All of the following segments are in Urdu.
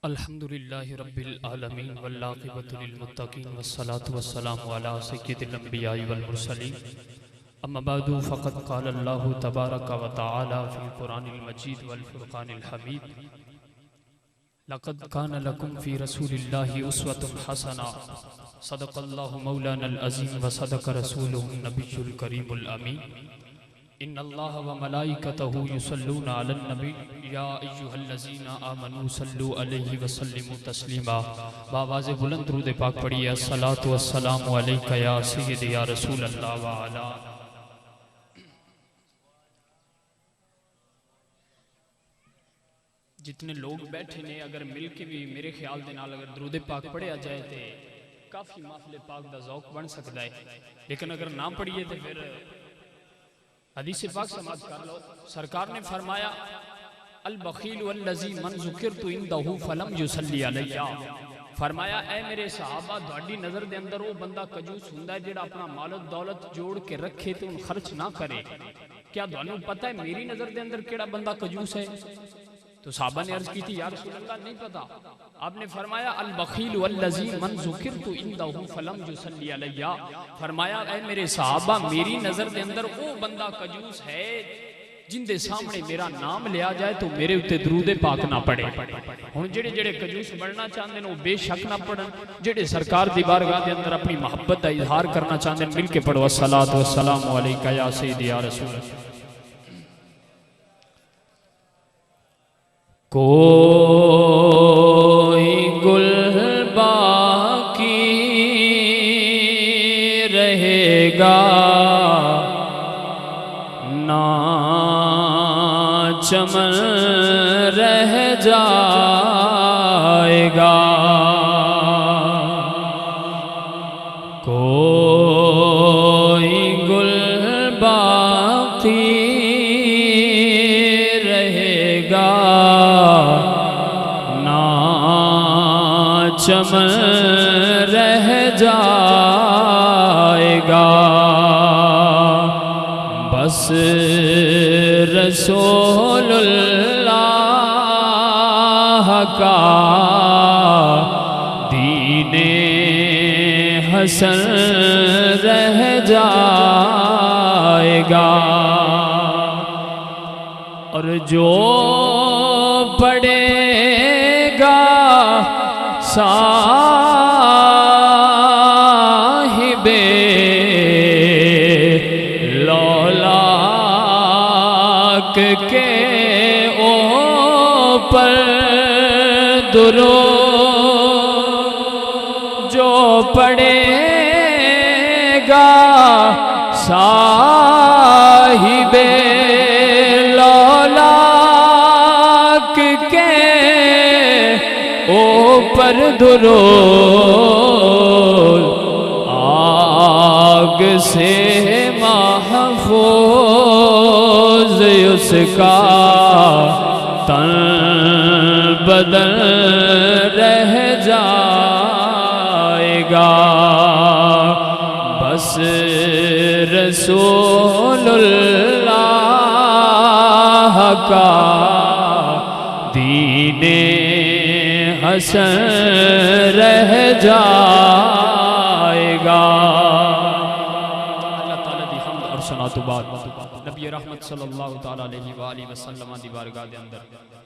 الحمدللہ رب العالمین والعاقبۃ للمتقین والصلاة والسلام علی سید الانبیاء والمرسلین اما بعد فقد قال اللہ تبارک و تعالی فی القرآن المجید والفرقان الحمید لقد کان لکم فی رسول اللہ اسوۃ حسنہ صدق اللہ مولانا العظیم وصدق رسولہ النبی الکریم الامین ان اللہ و ملائکتہ یصلون علی النبی یا ایہا الذین آمنوا صلوا علیہ وسلموا تسلیما بآواز بلند درود پاک پڑھیے الصلاۃ والسلام علیک یا سید یا رسول اللہ وعلا جتنے لوگ بیٹھے نے اگر مل کے بھی میرے خیال دے نال اگر درود پاک پڑھیا جائے تے کافی محفل پاک دا ذوق بن سکتا ہے، لیکن اگر نہ پڑھیے تو پھر حدیث پاک سماعت کر لو۔ سرکار نے فرمایا البخیل والذی من ذکرت عنده فلم یصلی علیہ، فرمایا اے میرے صحابہ تہاڈی نظر دے اندر وہ بندہ کنجوس ہوندا ہے جڑا اپنا مال و دولت جوڑ کے رکھے تے ان خرچ نہ کرے۔ کیا تانوں پتہ ہے میری نظر دے اندر کیڑا بندہ کنجوس ہے؟ تو صحابہ نے عرض کی تھی یا رسول اللہ نہیں پتا۔ آپ نے فرمایا البخیل والذی من ذکرت عنده فلم یصلی علیہ، فرمایا اے میرے صحابہ میری نظر دے اندر وہ بندہ کنجوس ہے جن دے سامنے میرا نام لیا جائے تو میرے اتے درود پاک نہ پڑے۔ ہن جڑے جڑے کنجوس بننا چاہندے نے وہ بے شک نہ پڑھن، جڑے سرکار دی بارگاہ دے اندر اپنی محبت دا اظہار کرنا چاہندے مل کے پڑھو الصلاۃ والسلام علیک یا سیدی یا رسول اللہ۔ کوئی گل باقی رہے گا نہ چمن رہ جائے گا، کوئی گل باقی رہے گا چمن رہ جائے گا، بس رسول اللہ کا دین حسن رہ جائے گا، اور جو پڑھے گا صاحب لولاک کے اوپر درود جو پڑھے گا صاحب لولاک کے اوپر درود آگ سے محفوظ اس کا تن بدن رہ جائے گا، بس رسول اللہ کا دین حسن رہ جائے گا۔ اللہ تعالیٰ دی حمد اور ثنا تو بعد نبی رحمت صلی اللہ تعالیٰ علیہ وآلہ وسلم دی بارگاہ دے اندر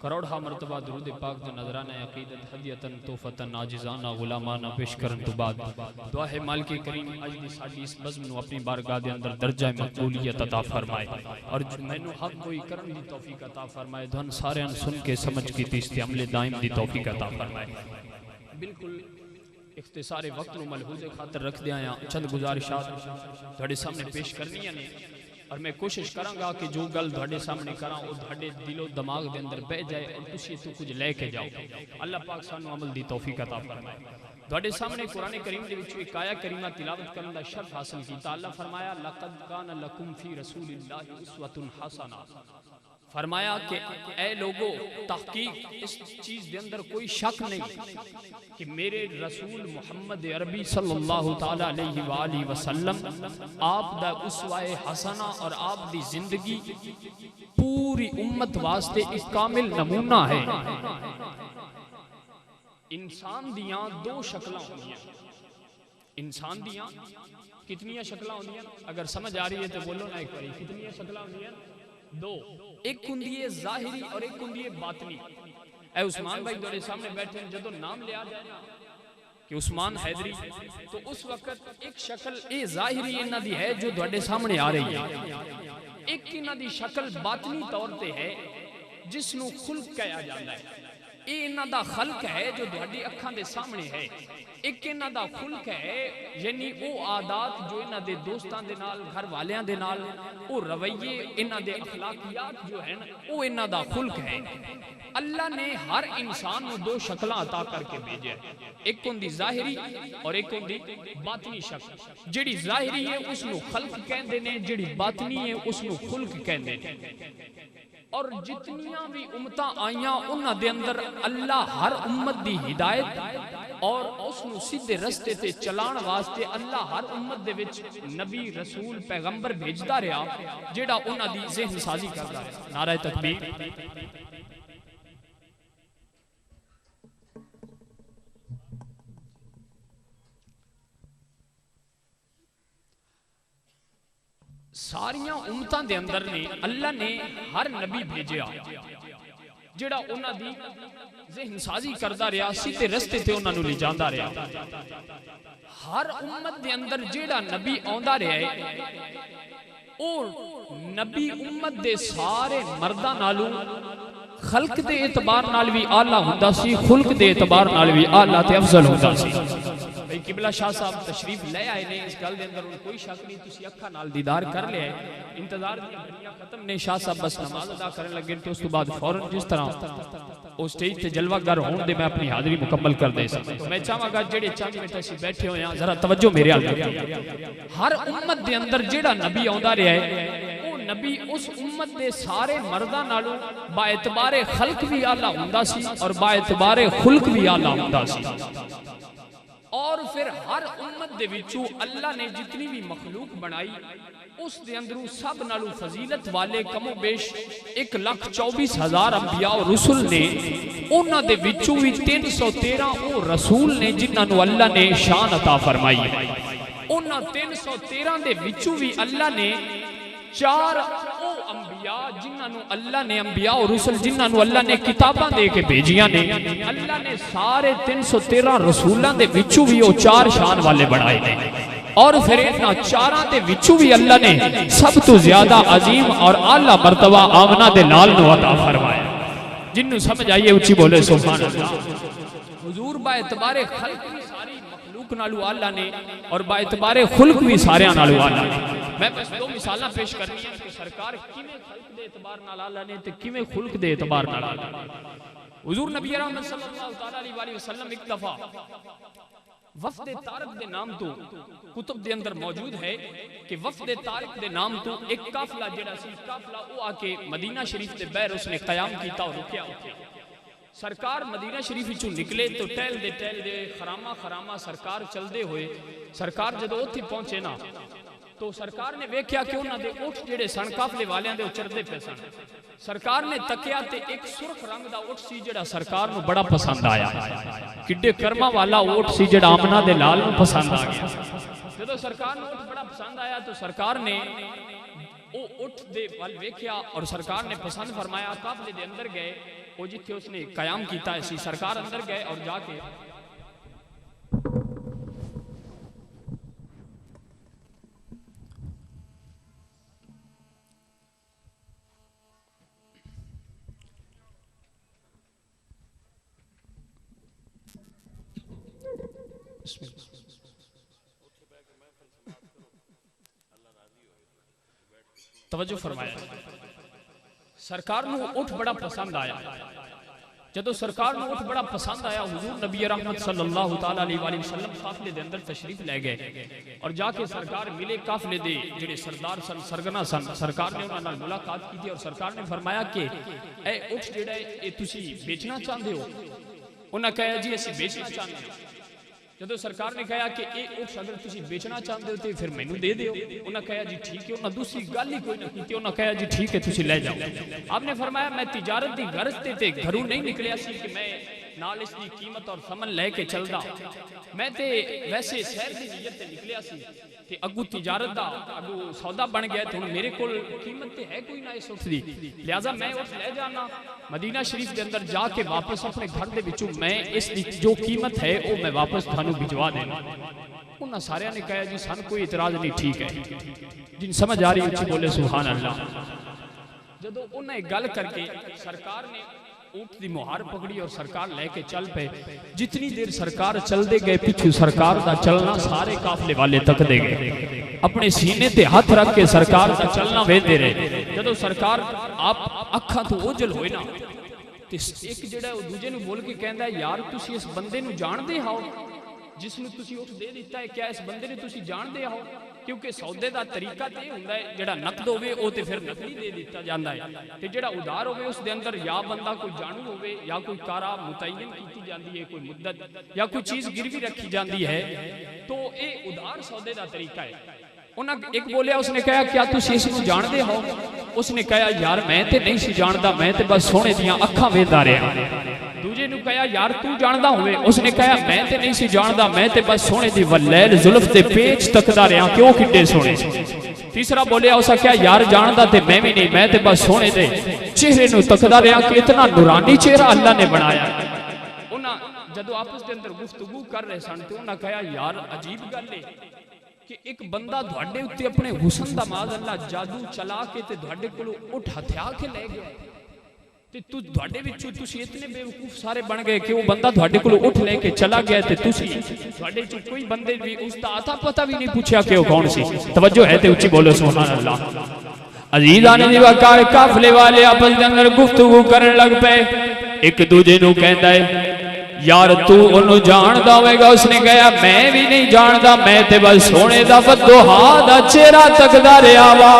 کروڑہ مرتبہ درود پاک جو نظرانہ عقیدت ہدیتاً توفتاً عاجزانہ غلامانہ پیش کرن تو بعد دعا ہے مالک کریم اج دی ساڈی اس بزم نو اپنی بارگاہ دے اندر درجہ مقبولیت عطا فرمائے، اور مینوں حق کوئی کرن دی توفیق عطا فرمائے، دھن سارے ان سن کے سمجھ کی تیستے عمل دائم دی توفیق عطا فرمائے۔ بالکل اختصار وقت نو ملحوظ خاطر رکھ دیا یا چند گزارشات تھوڑے سامنے پیش کرنی ہیں، اور میں کوشش کراں گا کہ جو گل تھوڑے سامنے کراں وہ تھوڑے دل و دماغ دے اندر بہ جائے اور تسی تو کچھ لے کے جاؤ۔ اللہ پاک سانو عمل دی توفیق عطا فرمائے۔ تھوڑے سامنے قرآن کریم دے وچوں ایک آیہ کریمہ تلاوت کرن دا شرف حاصل کیتا۔ اللہ فرمایا لقد کان لکم فی رسول اللہ اسوۃ حسنہ، فرمایا کہ اے لوگو تحقیق اس چیز دے اندر کوئی شک نہیں کہ میرے رسول محمد عربی صلی اللہ تعالیٰ علیہ وآلہ وسلم آپ دا اسوہ حسنہ اور آپ دی زندگی پوری امت واسطے ایک کامل نمونہ ہے۔ انسان دیاں دو شکلیں ہوندی ہیں، انسان دیاں کتنی شکلیں ہوندی ہیں؟ اگر سمجھ آ رہی ہے تو بولو نا ایک باری، کتنی شکلیں ہوندی ہیں؟ دو، ایک ہوندی ہے ظاہری اور ایک ہوندی ہے باطنی۔ اے عثمان بھائی دوڑے سامنے بیٹھے ہیں، جدو نام لیا جائے نا کہ عثمان حیدری، تو اس وقت ایک شکل اے ظاہری انہاں دی ہے جو دوڑے سامنے آ رہی ہے، ایک انہاں دی شکل باطنی طور تے ہے جس نو خلق کہا جاتا ہے۔ اے انہاں دا خلق ہے جو دوڑی اکھاں دے سامنے ہے، ایک انہاں دا خلق ہے یعنی وہ عادات جو انہاں دے دوستان دے نال، گھر والیاں دے نال، وہ رویے انہاں دے اخلاقیات جو ہیں وہ انہاں دا خلق ہے۔ اللہ نے ہر انسان کو دو شکلیں عطا کر کے بھیجے، ایک ہوندی ظاہری اور ایک ہوندی باطنی شکل۔ جڑی ظاہری ہے اس نو خلق کہندے نے، جڑی باطنی ہے اس نو خلق کہندے نے۔ اور جتنیاں بھی امتاں آئیاں انہاں دے اندر اللہ ہر امت دی ہدایت اور اس نو سیدھے رستے تے چلان واسطے اللہ ہر امت دے وچ نبی رسول پیغمبر بھیجدا رہا جیڑا انہاں دی ذہن سازی کردا رہا۔ نعرہ تکبیر۔ ساریاں امتاں دے اندر نے اللہ نے ہر نبی بھیجیا جڑا انہاں دی ذہن سازی کردا رہا، سیدھے رستے تے انہاں نو لے جاندا رہا۔ ہر امت دے اندر جڑا نبی آندا رہا ہے اور نبی امت دے سارے مرداں نالوں خلق دے اعتبار نال بھی اعلیٰ ہوندا سی، خلق دے اعتبار نال بھی اعلیٰ تے افضل ہوندا سی۔ بھئی قبلہ شاہ صاحب تشریف لے آئے نے، اس گل دے اندر کوئی شک نہیں، تسی اکھاں نال دیدار کر لے آئے، انتظار دی گھڑیاں ختم نے، شاہ صاحب بس نماز ادا کرنے لگے تو اس تو بعد فوراً جس طرح وہ سٹیج تے جلوہ گر ہون دے میں اپنی حاضری مکمل کر دے سکتا۔ میں چاہاں گا جڑے چاند میں تسی بیٹھے ہوئے ہیں ذرا توجہ میرے حال کریں۔ ہر امت دے اندر جڑا نبی آندا رہا ہے وہ نبی اس امت دے سارے مرداں نالوں با اعتبار خلق بھی اعلیٰ ہوندا سی اور با اعتبار خلق بھی اعلیٰ ہوندا سی۔ اور پھر ہر امت دے وچوں اللہ نے جتنی بھی مخلوق بنائی اس دے اندروں سب نالوں فضیلت والے کم و بیش 1,24,000 انبیاء و رسول نے، انہاں دے وچوں بھی 313 او رسول نے جنہاں نو اللہ نے شان عطا فرمائی ہے۔ انہاں 313 دے وچوں بھی اللہ نے 4 او انبیاء جنہاں نو اللہ نے انبیاء و رسول جنہاں نو اللہ نے کتاباں دے کے بھیجیاں نے، اللہ نے سارے 313 رسولاں دے وچوں بھی وہ 4 شان والے بنائے نے۔ اور پھر انہاں 4 دے وچوں بھی اللہ نے سب تو زیادہ عظیم اور اعلیٰ مرتبہ آمنہ دے لال نو عطا فرمایا۔ جن نو سمجھ آئیے اچھی بولے سبحان اللہ۔ حضور با اعتبار خلق بھی ساری مخلوق نالو اللہ نے اور با اعتبار خلق بھی سارے نالو اللہ نے۔ میں بس 2 مثالاں پیش کرنی ہیں کہ سرکار کیویں خلق دے اعتبار نال اللہ نے تے کیویں خلق دے اعتبار نال اللہ نے۔ حضور نبی رحمت صلی اللہ علیہ وسلم ایک دفعہ وفد طارق دے نام تو کتب دے اندر موجود ہے کہ وفد طارق دے نام تو ایک قافلہ جڑا سی قافلہ او آ کے مدینہ شریف دے بہر اس نے قیام کیتا اور رکیا ہوتے۔ سرکار مدینہ شریف چوں نکلے تو ٹہل دے خرامہ سرکار چل دے ہوئے، سرکار جدو اتھی پہنچے نا تو سرکار نے ویکھیا کہ انہاں دے اٹھ جڑے سن قافلے والیاں دے چردے پے سن۔ سرکار نے تکیا تے ایک سرخ رنگ دا اٹھ سی جڑا سرکار نو بڑا پسند آیا، کڈے کرما والا اٹھ سی جڑا آمنہ دے لال نو پسند آ گیا۔ جدو سرکار نو اٹھ بڑا پسند آیا تو سرکار نے او اٹھ دے وال ویکھیا اور سرکار نے پسند فرمایا، قافلے دے اندر گئے، وہ جتھے اس نے قیام کیتا ہے سرکار اندر گئے اور جا کے توجہ فرمایا۔ سرکار نو اٹھ بڑا پسند آیا، جدو سرکار نو اٹھ بڑا پسند آیا حضور نبی رحمت صلی اللہ تعالیٰ علیہ وسلم قافلے دے اندر تشریف لے گئے اور جا کے سرکار ملے قافلے دے جڑے سردار سن سرگنا سن، سرکار نے انہاں نال ملاقات کی تھی اور سرکار نے فرمایا کہ اے اٹھ جڑا ہے اے تسی بیچنا چاہندے ہو؟ انہاں کہا جی اسی بیچنا چاہندے ہو۔ جدو سرکار نے کہا کہ اے اٹھ اگر تسی بیچنا چاہتے ہو تو پھر مینو دے دیو، انہوں نے کہا جی ٹھیک ہے، انہوں نے دوسری گل ہی کوئی نہ کی، انہوں نے کہا جی ٹھیک ہے تسی لے جاؤ۔ آپ نے فرمایا میں تجارت دی غرض تے گھروں نہیں نکلیا سی کہ میں نال اس دی قیمت اور ثمن لے کے چلدا، میں تے ویسے سیر دی نیت تے نکلیا سی کہ اگو تجارت دا اگو سودا بن گیا تو میرے کول قیمت تے ہے کوئی نہ اس اٹھ دی، لہذا میں اٹھ لے جانا مدینہ شریف کے اندر جا کے واپس اپنے گھر دے وچوں میں اس دی جو قیمت ہے وہ میں واپس تھانوں بھجوا دینا۔ انہاں سارے نے کہا جی سن کوئی اعتراض نہیں، ٹھیک ہے، جن سمجھ آ رہی اچھی بولے سبحان اللہ۔ جدو انہیں گل کر کے سرکار نے اونٹ دی مہار پکڑی اور سرکار لے کے چل پے، جتنی دیر سرکار چل دے گئے پیچھے سرکار دا چلنا سارے قافلے والے تک دے گئے، اپنے سینے تے ہاتھ رکھ کے سرکار دا چلنا ویندے رہے۔ جدو سرکار آپ اکھاں تو اوجل ہوئے نا تے ایک جڑا وہ دوجے نو بول کے کہندا ہے یار تسی اس بندے نو جان دے ہو جس نے تسی اٹھ دے دیتا ہے، کیا اس بندے نے تسی جان دے ہو؟ کیونکہ سودے دا طریقہ تے ہوندا ہے جڑا نقد ہوے او تے پھر نقدی دے دیتا جاندا ہے تے جڑا ادھار ہوے اس دے اندر یا بندہ کوئی جانو ہوے یا کوئی کارا متعین کیتی جاندی ہے، کوئی مدت یا کوئی چیز گروی رکھی جاندی ہے، تو اے ادھار سودے دا طریقہ ہے۔ انہاں ایک بولیا، اس نے کہا کیا تسی اس کو جان دے ہو؟ اس نے کہا یار میں تے نہیں سی جاندا، میں تے بس سونے دیاں اکھاں ویندا رہیا۔ دوجے نو کہا یار تو جاندا ہوئے؟ اس نے کہا میں تے نہیں سی جاندا، میں تے بس سونے دی واللیل زلف تے پیچ تکدا رہیا کیوں کڈے سونے۔ تیسرا بولیا، اسا کیا یار جاندا تے میں بھی نہیں، میں تے بس سونے دے چہرے نو تکدا رہیا کہ اتنا نورانی چہرہ اللہ نے بنایا۔ انہاں جدو آپس دے اندر گفتگو کر رہے سن تے انہاں کہا یار عجیب گل ہے کہ ایک بندہ دھاڑے اتے اپنے حسن دا معاذ اللہ جادو چلا کے تے دھاڑے کلو اٹھ ہتھیا کے لے گیا تے تو دھاڑے وچوں تسی اتنے بے وقوف سارے بن گئے کہ وہ بندہ دھاڑے کلو اٹھ لے کے چلا گیا تے تسی دھاڑے چوں کوئی بندے بھی اس دا آتا پتہ بھی نہیں پوچھا کہ وہ کون سی۔ توجہ ہے تے اچھی بولو سبحان اللہ۔ عزیزان دی وقار قافلے والے آپس دے اندر گفتگو کرن لگ پے، ایک دوجے نو کہندا ہے یار تو انہوں جاندا ہوئے گا؟ اس نے کہا میں بھی نہیں جاندا، میں تے بس سونے دا ودوہا دا چہرہ تکدا رہیا وا۔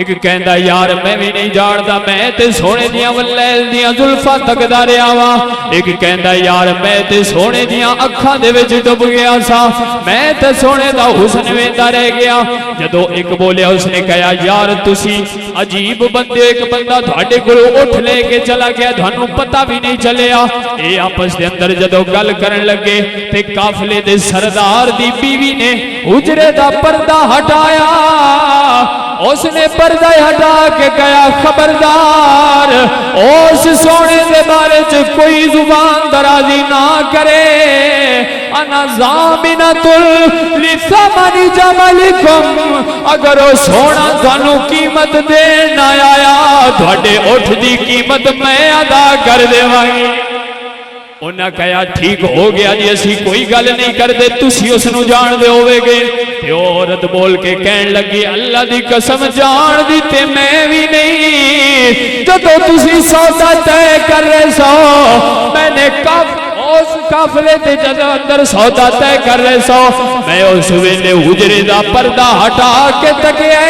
ایک کہندا یار میں بھی نہیں جاندا، میں تے سونے دیاں واللیل دیاں زلفاں تکدا رہیا وا۔ ایک کہندا یار میں تے سونے دیاں اکھاں دے وچ ڈب گیا سا، میں تے سونے دا حسن ویندا رہ گیا۔ جدو ایک بولیا، اس نے کہا یار تسی عجیب بندے، ایک بندہ تھاڑے کولوں اٹھ لے کے چلا گیا، تھانوں پتہ بھی نہیں چلیا۔ اے آپس دے اندر جدو گل کرن لگے تے قافلے دے سردار دی بیوی نے حجرے دا پردہ ہٹایا، اس نے پردہ ہٹا کے کہا خبردار اس سونے دے بارے چ کوئی زبان درازی نہ کرے، انا ضامنۃ لثمن جملکم، اگر وہ سونا تانوں قیمت دین نہ آیا تھوڑے اٹھ دی قیمت میں ادا کر دیواں گی۔ انہاں کہا ٹھیک ہو گیا جی، اسی کوئی گل نہیں کر دے، تسی اس نو جان دے ہوئے گے۔ تے عورت بول کے کہن لگی اللہ دی قسم جان دی تے میں بھی نہیں، جدو تسی سودا طے کر رہے سو میں نے اس قافلے تے جدو اندر سودا طے کر رہے سو میں اس ویلے حجرے دا پردہ ہٹا کے تکیے،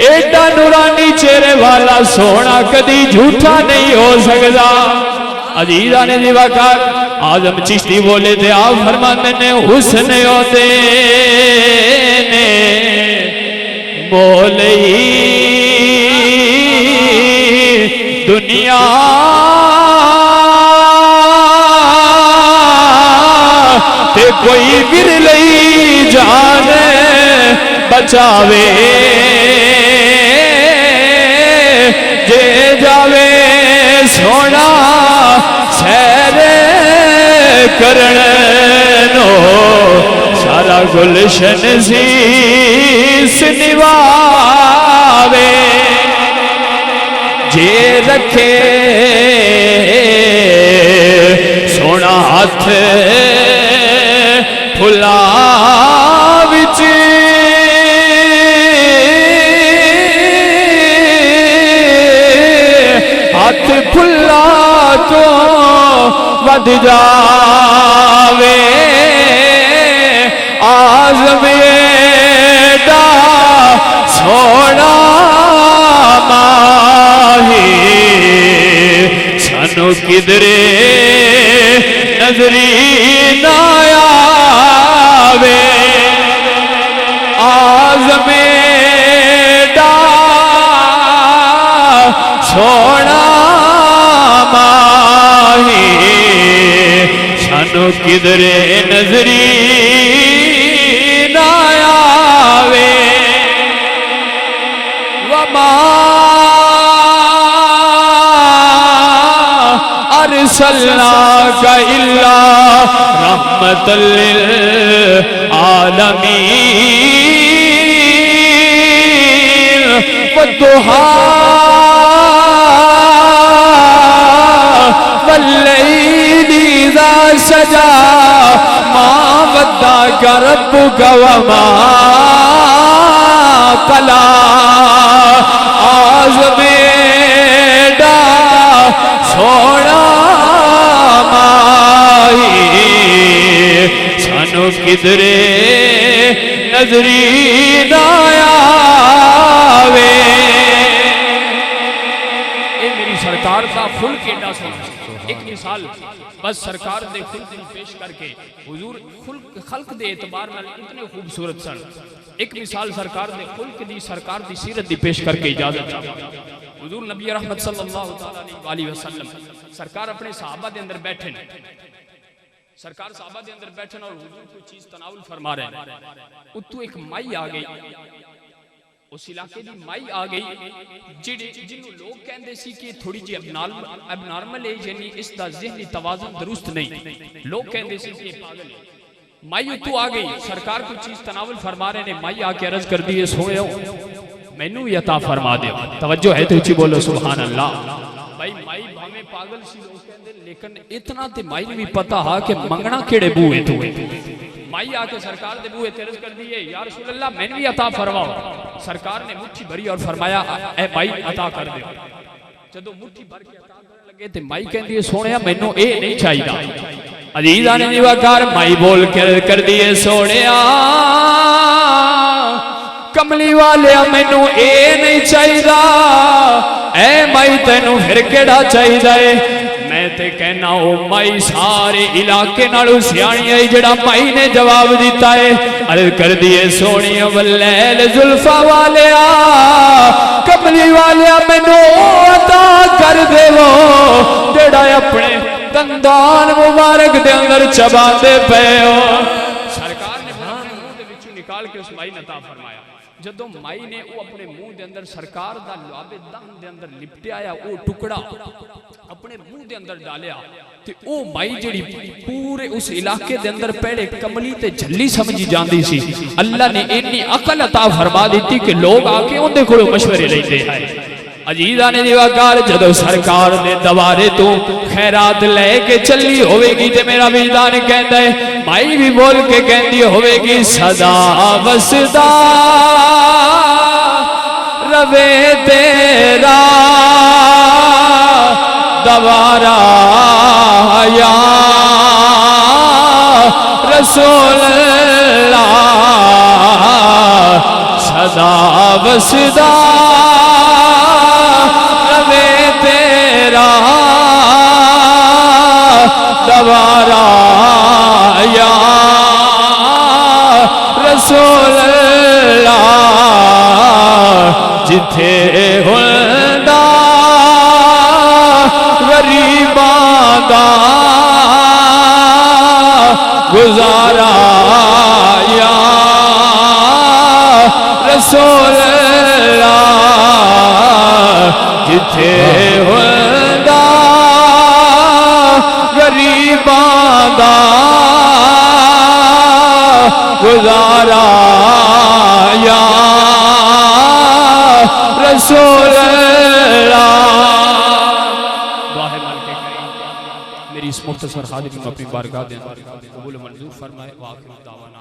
ایڈا نورانی چہرے والا سونا کدی جھوٹا نہیں ہو سکتا۔ عزیزان دی وقار آدم چشتی بولے تھے، آپ فرماتے نے حسن ہوتے نے بولئی دنیا تے کوئی گر لئی جان بچاوے جے جاوے سونا سیر کرنو سارا گلشن زیس نواوے، جے رکھے سونا ہاتھ پھلا وچ ہاتھ پھلا تو ود جاوے، آزم ایڈا سونا ماہی سانو کدرے نہ نظری نہ آوے آزم دا سونا ماہی سانو کدھر نظری نہ آوے وما ارسلناک الا رحمت للعالمین والضحی واللیل اذا سجا ما ودعک ربک وما قلی آزم دا سونا ماہی سانو کدھر نظری نہ آوے اے میری سرکار کا خلق ایڈا سونا ایک مثال بس سرکار دے خلق دی پیش کر کے حضور خلق دے اعتبار میں اتنے خوبصورت سن ایک مثال سرکار دے خلق دی سرکار دی سیرت دی پیش کر کے اجازت چاہتا حضور نبی رحمت صلی اللہ علیہ وسلم سرکار اپنے صحابہ دے اندر بیٹھن سرکار صحابہ دے اندر بیٹھن اور حضور کوئی چیز تناول فرما رہے ہیں اتو ایک مائی آ گئی اس علاقے دی مائی آ گئی جنہوں لوگ کہندے سی کہ تھوڑی جی ابنارمل ہے یعنی اس دا ذہنی توازن درست نہیں لوگ کہندے سی کہ پاگل ہے مائی اتو آ گئی سرکار کوئی چیز تناول فرما رہے ہیں مائی آ کے عرض کر دی سوئے ہو مینوں بھی عطا فرما دے توجہ ہے تو اچھی بولو سبحان اللہ بھائی مائی بھامے پاگل سی لوگ کہندے لیکن اتنا تے مائی نے بھی پتا ہا کہ منگنا کیڑے بوئے تو مائی آ کے سرکار دے بوئے تیرز کر دیئے یا رسول اللہ میں نے بھی عطا فرماؤ سرکار نے مٹھی بھری اور فرمایا اے مائی عطا کر دے جدو مٹھی بھر کے عطا کرنے لگے تے مائی کہندی ہے سونے مینوں اے نہیں چاہیے عزیز آنے دیواکار مائی بول کر دیئے سونے کملی والے مینوں اے نہیں چاہیے اے مائی تینوں پھر کیڑا چاہیے میں تے کہنا او مائی سارے علاقے نالو سیانی آئی جڑا مائی نے جواب دیتا ہے عرض کر دیئے سونی واللیل زلفہ والے کملی والے مینوں عطا کر دے وہ جڑا اپنے دندان مبارک دے اندر چبا دے پے ہو سرکار نے اپنے منہ دے وچوں نکال کے اس مائی نے عطا فرمایا جدو مائی نے وہ اپنے منہ دے اندر سرکار دا لعاب دہن دے اندر لپٹے آیا وہ ٹکڑا اپنے منہ دے اندر ڈالیا تے او مائی جڑی پورے اس علاقے دے اندر پہلے کملی تے جھلی سمجھی جاندی سی اللہ نے اتنی عقل عطا فرما دیتی کہ لوگ آکے ان دے کھڑے مشورے لیندے ہیں عزیزاں نے دیواکار جدو سرکار دے دوارے تو خیرات لے کے چلی ہوئے گی تے میرا وجدان کہندا ہے مائی بھی بول کے کہندی ہوئے گی صدا وسدا روے تیرا دوارا یا رسول اللہ صدا وسدا روے تیرا دوارا یا رسول اللہ جتھے ہوندا غریباں دا گزارا یا رسول اللہ جتھے ہوندا غریباں دا گزارا یا رسول اللہ دعا ہے مالک کریم میری اس مختصر خادم اپنی بارگاہ دے اندر قبول منظور فرمائے واقعی دعوانا